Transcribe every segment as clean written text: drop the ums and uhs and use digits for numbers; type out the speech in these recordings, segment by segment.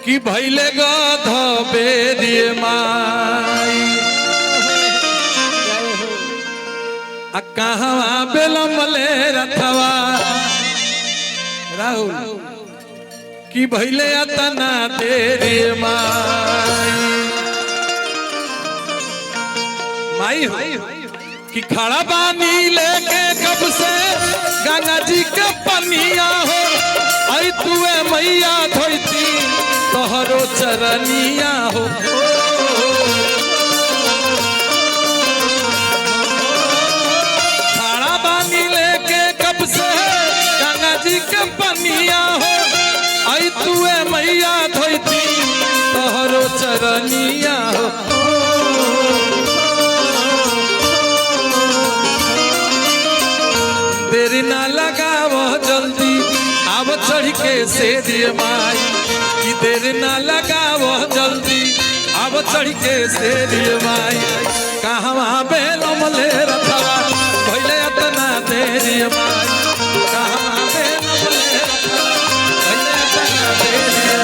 कि भैले गध बेरिए माई आ कहवा बेलमले रथवा राहुल कि भैले अतना तेरे माई हो कि खड़ा पानी लेके कब से गंगा जी के पनिया हो आई तुए मैया धोती तोहरो चरनिया हो खड़ा पानी लेके कब से गंगा जी के पनिया हो आई तुए मैया धोती तोहरो चरनिया हो देरी ना लगावो जल्दी अब चढ़ के से दिए माई कि देरी ना लगावो जल्दी अब चढ़ के से दिए माई कहवा बेलमले रथवा भइले अतना देरी माई कहवा बेलमले रथवा भइले अतना देरी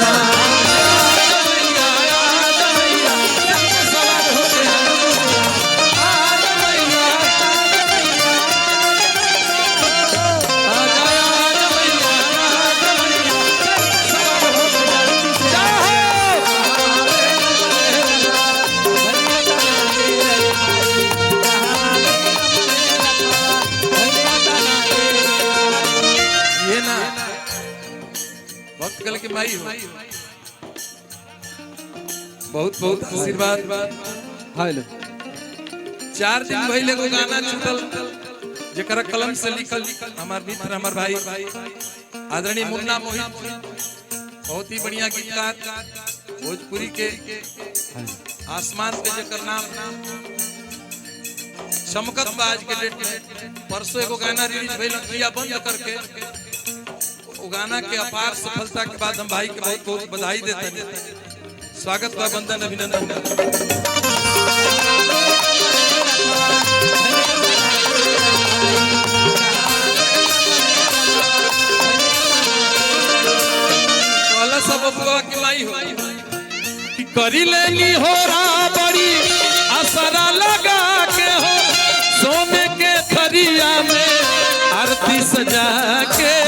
माई के माई हो बहुत बहुत आशीर्वाद हेलो 4 दिन पहले को गाना छूटल जेकरा कलम से लिखल हमार मित्र हमार भाई आदरणीय मुन्ना मोहित बहुत ही बढ़िया गीतकार भोजपुरी के आसमान पे जेकर नाम चमकत बाज के डेट में परसों एगो गाना रिलीज भइल किया बंद करके गाना के अपार सफलता के बाद हम भाई के बहुत बहुत बधाई देते हैं स्वागत का वंदन अभिनंदन वाला सब के लाई हो कि करी लेनी हो रहा बड़ी असरा लगा के हो सोने के खरिया में आरती सजा के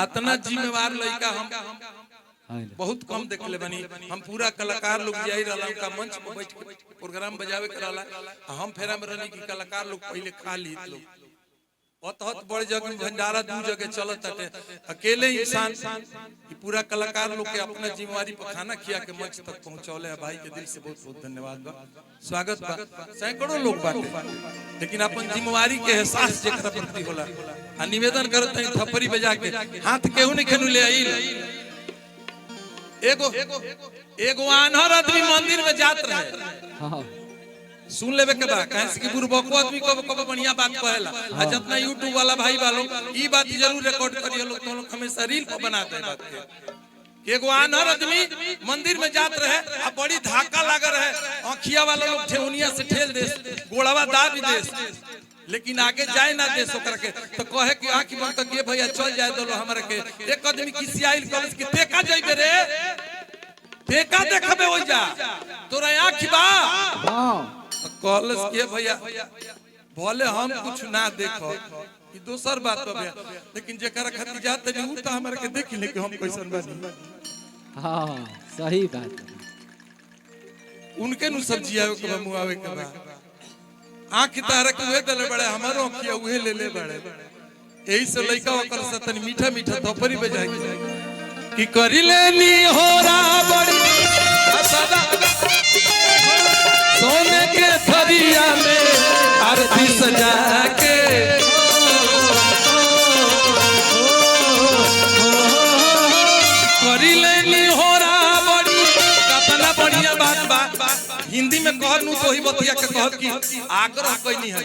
अतना जिम्मेवार लड़का हम बहुत कम देखले बनी हम पूरा कलाकार लोग जाई रहला का मंच पे बैठ के प्रोग्राम बजावे कराला हम फेरा में रहनी कि कलाकार लोग पहले खा ली लोग बहुत बड़ जगह भंडारा दू जगह चलत हटे अकेले इंसान कि पूरा कलाकार लोग के अपना जिम्मेवारी पर खाना खिया के मंच तक पहुंचौले भाई के दिल से बहुत बहुत धन्यवाद बा स्वागत बा सैकड़ों लोग बाटे लेकिन अपन जिम्मेवारी के एहसास जेकरा प्रति होला आ निवेदन करत हैं थप्पड़ी बजा के हाथ केहू नहीं खनु ले आई एगो आन्हर आदमी मंदिर में जात रहे सुन लेवे के बा काहे कि बुरबको आदमी को बढ़िया बात कहेला आ जितना YouTube वाला भाई वालों ई बात जरूर रिकॉर्ड करियो लोग तो लोग हमेशा रील पर बनाते हैं बात के एगो आन्हर आदमी मंदिर में जात रहे आ बड़ी धक्का लाग रहे आंखिया वाला लोग ठेउनिया से ठेल दे गोड़वा दाब दे लेकिन आगे जाए ना दे सो करके तो कहे कि आंखी बंद कर के भैया चल जाए दो हमरा के एक आदमी किसी आइल कॉलेज की तेका जाइबे रे तेका देखबे हो जा तोरा आंख बा हां कॉलेज के भैया भले हम कुछ ना देखो ई दोसर बात बा लेकिन जेकरा खातिर जात नहीं उ त हमरा के देख ले कि हम कैसन बानी हां सही बात उनके नु सब्जी आवे के मुआवे के बा आंख तारे के उहे दले बड़े हमारो आंखिया उहे ले ले बड़े यही से लइका ओकर सतन मीठा मीठा थोपरी बजा के कि करी लेनी होरा बड़ी सदा सोने के थरिया में आरती सजा के करी लेनी होरा बड़ी कतना बढ़िया बात बा हिंदी में कहनु तो ही बतिया के कहत कि आग्रह कइनी है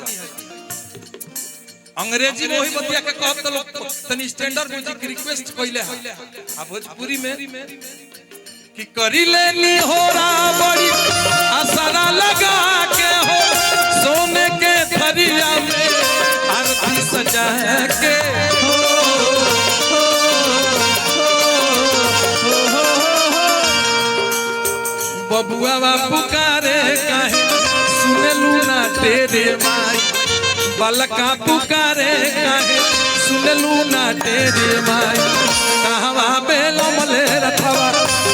अंग्रेजी में वही बतिया के कहत तो लोग तनी स्टैंडर्ड म्यूजिक रिक्वेस्ट कइले है आ भोजपुरी में कि करी लेनी होरा बड़ी असरा लगा के हो सोने के थरी बबुआ वा पुकारे काहे सुनलू ना तेरे माई बालका पुकारे काहे सुनलू ना तेरे माई कहवा बेलमले रथवा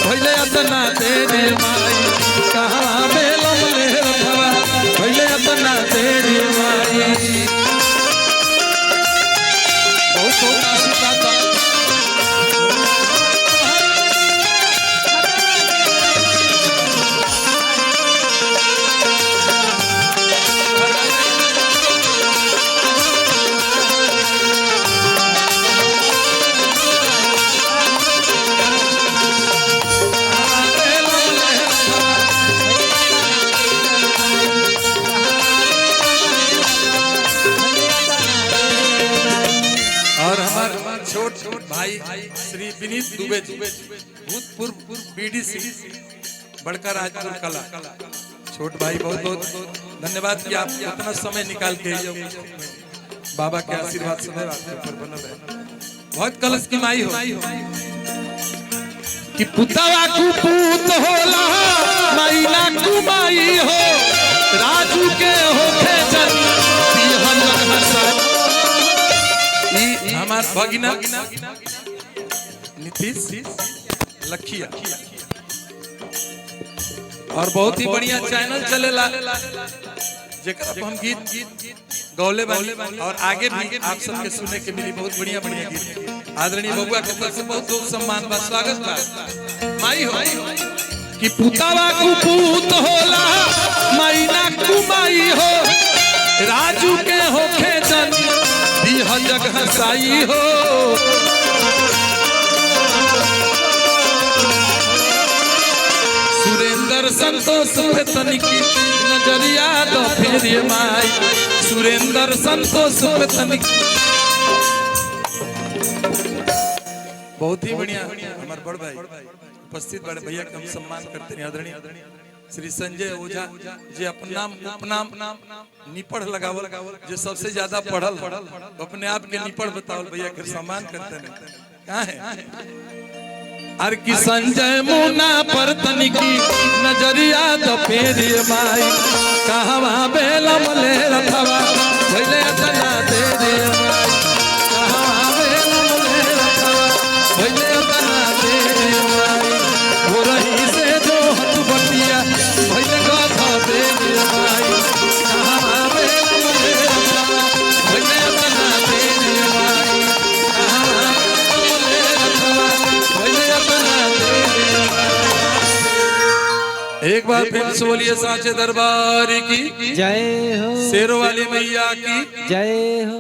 भइले अतना तेरे माई कहवा बेलमले रथवा भइले अतना तेरे माई बहुत बहुत आशीर्वाद और हमारे छोट भाई श्री विनीत दुबे भूतपूर्व बीडीसी बड़का राजपुर कला छोट भाई बहुत बहुत धन्यवाद कि आप अपना समय निकाल के बाबा के आशीर्वाद सदैव आपके ऊपर बना रहे। बहुत कलश की माई हो कि पुतवा कुपूत होला माई ना कुमाई हो राजू के होखे जन हमार भगिना नीतीश लखिया और बहुत ही बढ़िया चैनल चलेला जेकरा पर हम गीत गौले वाली और आगे भी आप सबके सुनने के मिली बहुत बढ़िया बढ़िया गीत आदरणीय बबुआ के तरफ से बहुत बहुत सम्मान बा स्वागत बा माई हो कि पुतवा कुपूत होला माई ना कुमाई हो राजू के होखे जन दिह जग हसाई हो सुरेंद्र संतोष पे तनिकी नजरिया दो फेरे माई सुरेंद्र संतोष पे तनिकी बहुत ही बढ़िया हमारे बड़ भाई उपस्थित बड़े भैया का हम सम्मान करते हैं आदरणीय श्री संजय ओझा जी अपनाम उपनाम निपढ़ लगावल जो सबसे ज्यादा पढ़ल अपने आप के निपढ़ बतावल भैया के सम्मान करते हैं कहाँ है अर की संजय मुना पर तनिकी नजरिया तो फेरे माई कहवा बेलमले रथवा भइले तना तेरे माई कहवा बेलमले रथवा भइले तना तेरे माई हो रही से जो हट बटिया भइले गाथा तेरे माई कहवा बेलमले रथवा भइले तना तेरे माई कहवा बेलमले रथवा भइले तना तेरे माई। एक बार फिर से बोलिए सांचे दरबार की जय हो शेरों वाली मैया की जय हो।